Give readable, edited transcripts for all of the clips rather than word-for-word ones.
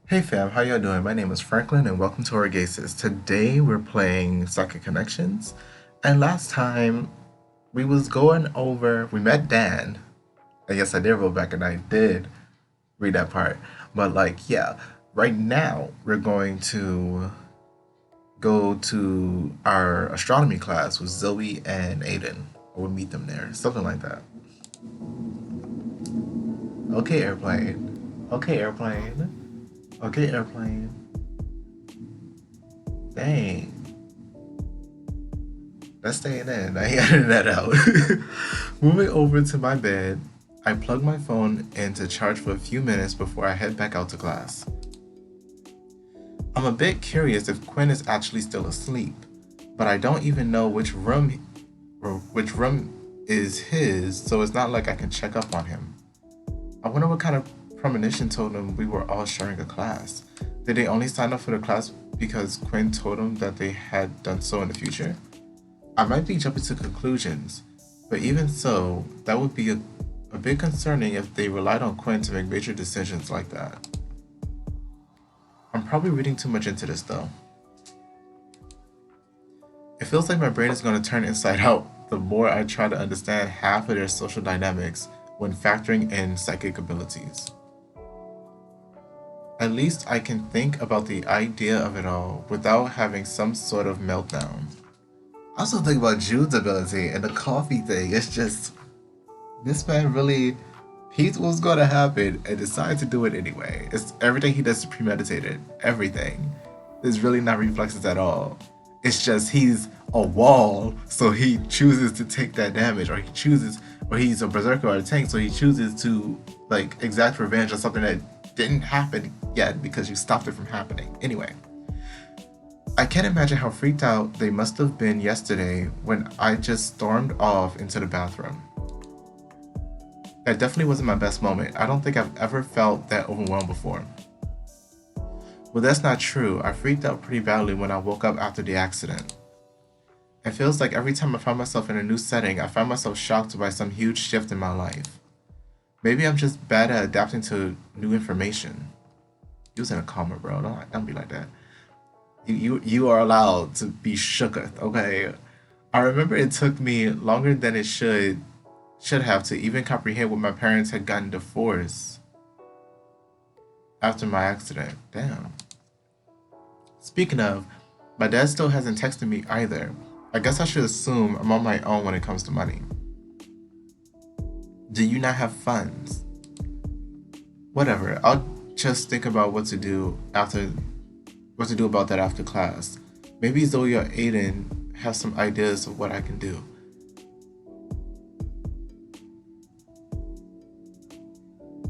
Hey fam, how y'all doing? My name is Franklin and welcome to Orgaysis. Today we're playing Psychic Connections. And last time we met Dan. I guess I did roll back and I did read that part. But yeah, right now we're going to go to our astronomy class with Zoe and Aiden. Or we'll meet them there, something like that. Okay, airplane. Okay, airplane. Okay, airplane. Dang. That's staying in. I ain't editing that out. Moving over to my bed, I plug my phone in to charge for a few minutes before I head back out to class. I'm a bit curious if Quinn is actually still asleep, but I don't even know which room is his, so it's not like I can check up on him. I wonder what kind of premonition told him we were all sharing a class. Did they only sign up for the class because Quinn told them that they had done so in the future? I might be jumping to conclusions, but even so, that would be a bit concerning if they relied on Quinn to make major decisions like that. I'm probably reading too much into this though. It feels like my brain is going to turn inside out the more I try to understand half of their social dynamics when factoring in psychic abilities. At least I can think about the idea of it all without having some sort of meltdown. I also think about Jude's ability and the coffee thing. It's just, this man really, he was going to happen and decided to do it anyway. It's everything he does is premeditated. Everything. There's really not reflexes at all. It's just he's a wall, so he chooses to take that damage, or he's a berserker or a tank, so he chooses to exact revenge on something that didn't happen yet because you stopped it from happening. Anyway, I can't imagine how freaked out they must have been yesterday when I just stormed off into the bathroom. That definitely wasn't my best moment. I don't think I've ever felt that overwhelmed before. Well, that's not true. I freaked out pretty badly when I woke up after the accident. It feels like every time I find myself in a new setting, I find myself shocked by some huge shift in my life. Maybe I'm just bad at adapting to new information. You was in a coma, bro. Don't be like that. You are allowed to be shooketh, okay? I remember it took me longer than it should have to even comprehend what my parents had gotten divorced after my accident. Damn. Speaking of, my dad still hasn't texted me either. I guess I should assume I'm on my own when it comes to money. Do you not have funds? Whatever. I'll just think about what to do about that after class. Maybe Zoe or Aiden have some ideas of what I can do.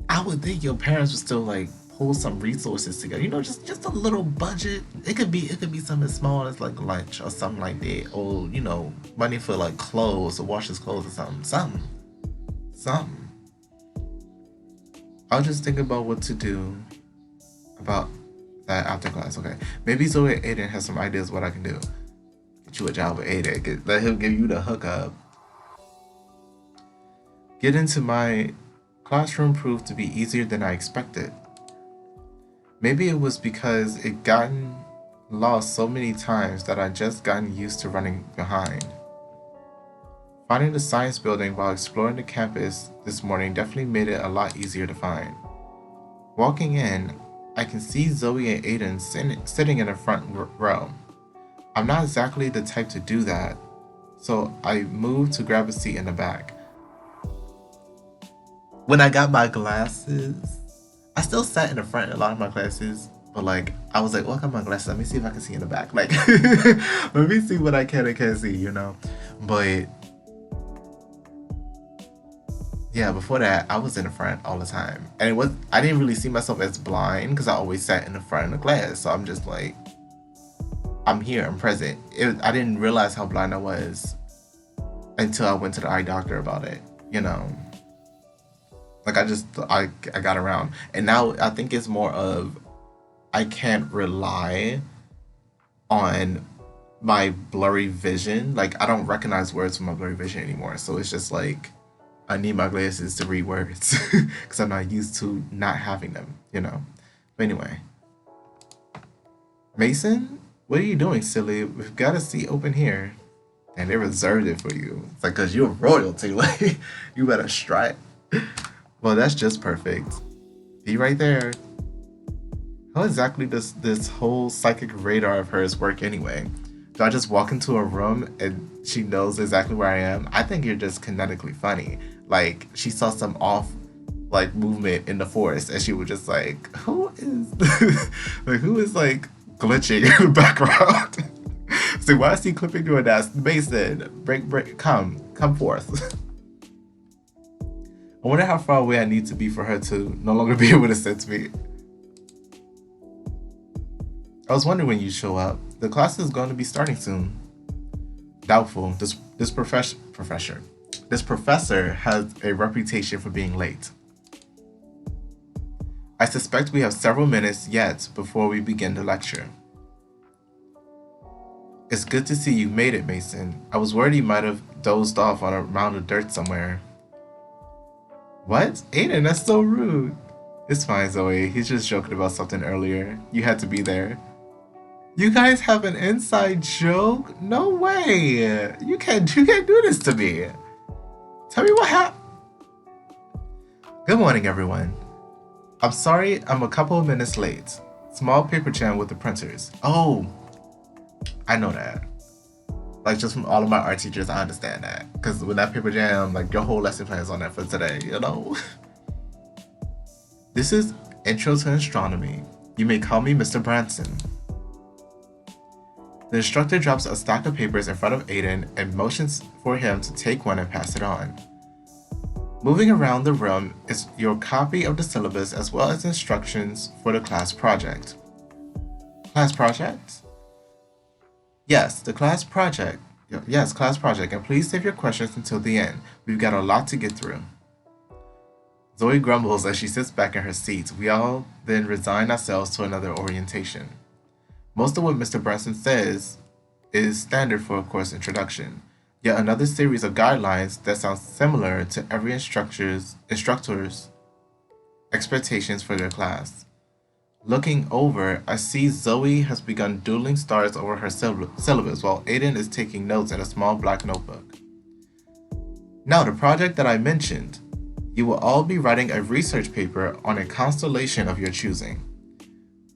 I would think your parents would still pull some resources together. Just a little budget. It could be something small as like lunch or something like that, or money for clothes or wash his clothes or something. I'll just think about what to do about that after class. Okay, maybe Zoe and Aiden has some ideas what I can do. Get you a job with Aiden. Let him give you the hookup. Get into my classroom proved to be easier than I expected. Maybe it was because it gotten lost so many times that I just gotten used to running behind. Finding the science building while exploring the campus this morning definitely made it a lot easier to find. Walking in, I can see Zoe and Aiden sitting in the front row. I'm not exactly the type to do that, so I moved to grab a seat in the back. When I got my glasses, I still sat in the front in a lot of my classes, but I was like, oh, I got my glasses. Let me see if I can see in the back. Let me see what I can and can't see. But yeah, before that, I was in the front all the time, and I didn't really see myself as blind because I always sat in the front of the class. So I'm just like, I'm here, I'm present. I didn't realize how blind I was until I went to the eye doctor about it. I got around, and now I think it's more of I can't rely on my blurry vision. I don't recognize words from my blurry vision anymore. So it's just I need my glasses to read words because I'm not used to not having them. But anyway, Mason, what are you doing, silly? We've got a seat open here. And they reserved it for you. It's like, because you're royalty. Like, you better strike. Well, that's just perfect. Be right there. How exactly does this whole psychic radar of hers work anyway? Do I just walk into a room and she knows exactly where I am? I think you're just kinetically funny. Like, she saw some off like movement in the forest and she was just like, who is like who is like glitching in the background? So why is he clipping through a desk? Mason, break, come forth. I wonder how far away I need to be for her to no longer be able to sense me. I was wondering when you show up. The class is going to be starting soon. Doubtful. This professor has a reputation for being late. I suspect we have several minutes yet before we begin the lecture. It's good to see you made it, Mason. I was worried you might have dozed off on a mound of dirt somewhere. What? Aiden, that's so rude. It's fine, Zoe. He's just joking about something earlier. You had to be there. You guys have an inside joke? No way. You can't do this to me. Tell me what happened. Good morning, everyone. I'm sorry I'm a couple of minutes late. Small paper jam with the printers. Oh, I know that. Like, just from all of my art teachers, I understand that. Because with that paper jam, like, your whole lesson plan is on that for today, you know? This is Intro to Astronomy. You may call me Mr. Branson. The instructor drops a stack of papers in front of Aiden and motions for him to take one and pass it on. Moving around the room is your copy of the syllabus as well as instructions for the class project. Class project? Yes, the class project. Yes, class project. And please save your questions until the end. We've got a lot to get through. Zoe grumbles as she sits back in her seat. We all then resign ourselves to another orientation. Most of what Mr. Branson says is standard for a course introduction, yet another series of guidelines that sounds similar to every instructor's expectations for their class. Looking over, I see Zoe has begun doodling stars over her syllabus while Aiden is taking notes in a small black notebook. Now, the project that I mentioned. You will all be writing a research paper on a constellation of your choosing.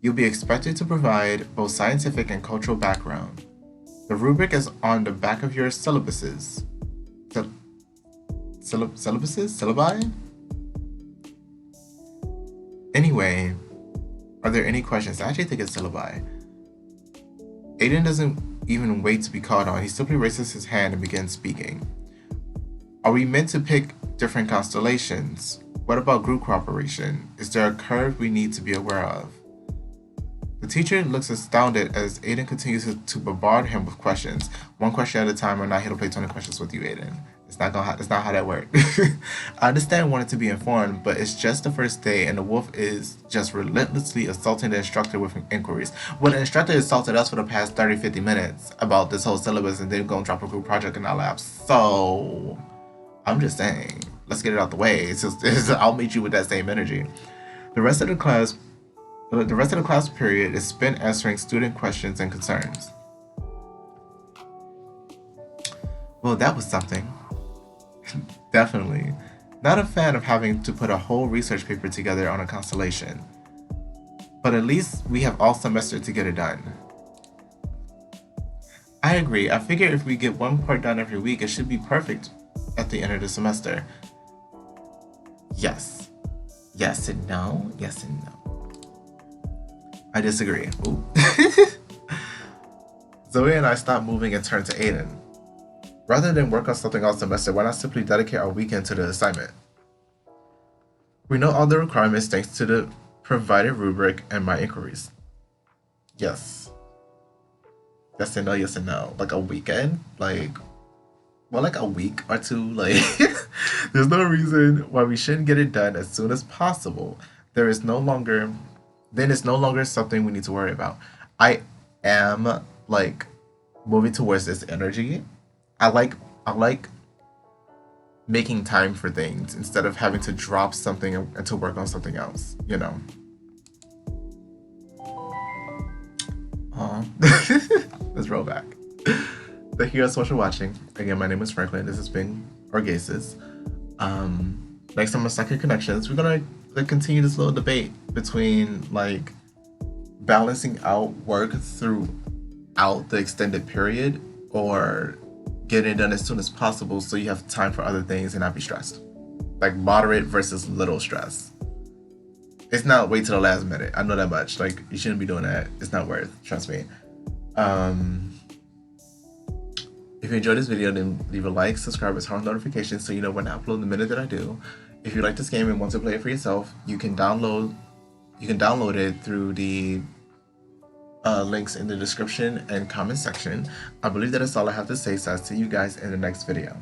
You'll be expected to provide both scientific and cultural background. The rubric is on the back of your syllabuses. Syllabi? Anyway, are there any questions? I actually think it's syllabi. Aiden doesn't even wait to be called on. He simply raises his hand and begins speaking. Are we meant to pick different constellations? What about group cooperation? Is there a curve we need to be aware of? The teacher looks astounded as Aiden continues to bombard him with questions. One question at a time. I'm not here to play 20 questions with you, Aiden. It's not how that works. I understand wanting to be informed, but it's just the first day and the wolf is just relentlessly assaulting the instructor with inquiries. Well, the instructor assaulted us for the past 30, 50 minutes about this whole syllabus and then go and drop a group project in our laps. So, I'm just saying, let's get it out the way. I'll meet you with that same energy. The rest of the class period is spent answering student questions and concerns. Well, that was something. Definitely. Not a fan of having to put a whole research paper together on a constellation. But at least we have all semester to get it done. I agree. I figure if we get one part done every week, it should be perfect at the end of the semester. Yes. Yes and no. Yes and no. I disagree. Zoe and I stop moving and turn to Aiden. Rather than work on something all semester, why not simply dedicate our weekend to the assignment? We know all the requirements thanks to the provided rubric and my inquiries. Yes. Yes and no, yes and no. Like a weekend? Like a week or two. Like, there's no reason why we shouldn't get it done as soon as possible. Then it's no longer something we need to worry about. I am like moving towards this energy. I like making time for things instead of having to drop something and to work on something else, you know. Aw. Let's roll back. Thank you guys so much for watching. Again, my name is Franklin. This has been Orgaysis. Next time on Second Connections, we're gonna continue this little debate between like balancing out work throughout the extended period or getting it done as soon as possible so you have time for other things and not be stressed. Like moderate versus little stress. It's not wait till the last minute. I know that much. Like, you shouldn't be doing that. It's not worth. Trust me. If you enjoyed this video, then leave a like, subscribe, and turn on notifications so you know when I upload the minute that I do. If you like this game and want to play it for yourself, you can download it through the links in the description and comment section. I believe that is all I have to say, so I'll see you guys in the next video.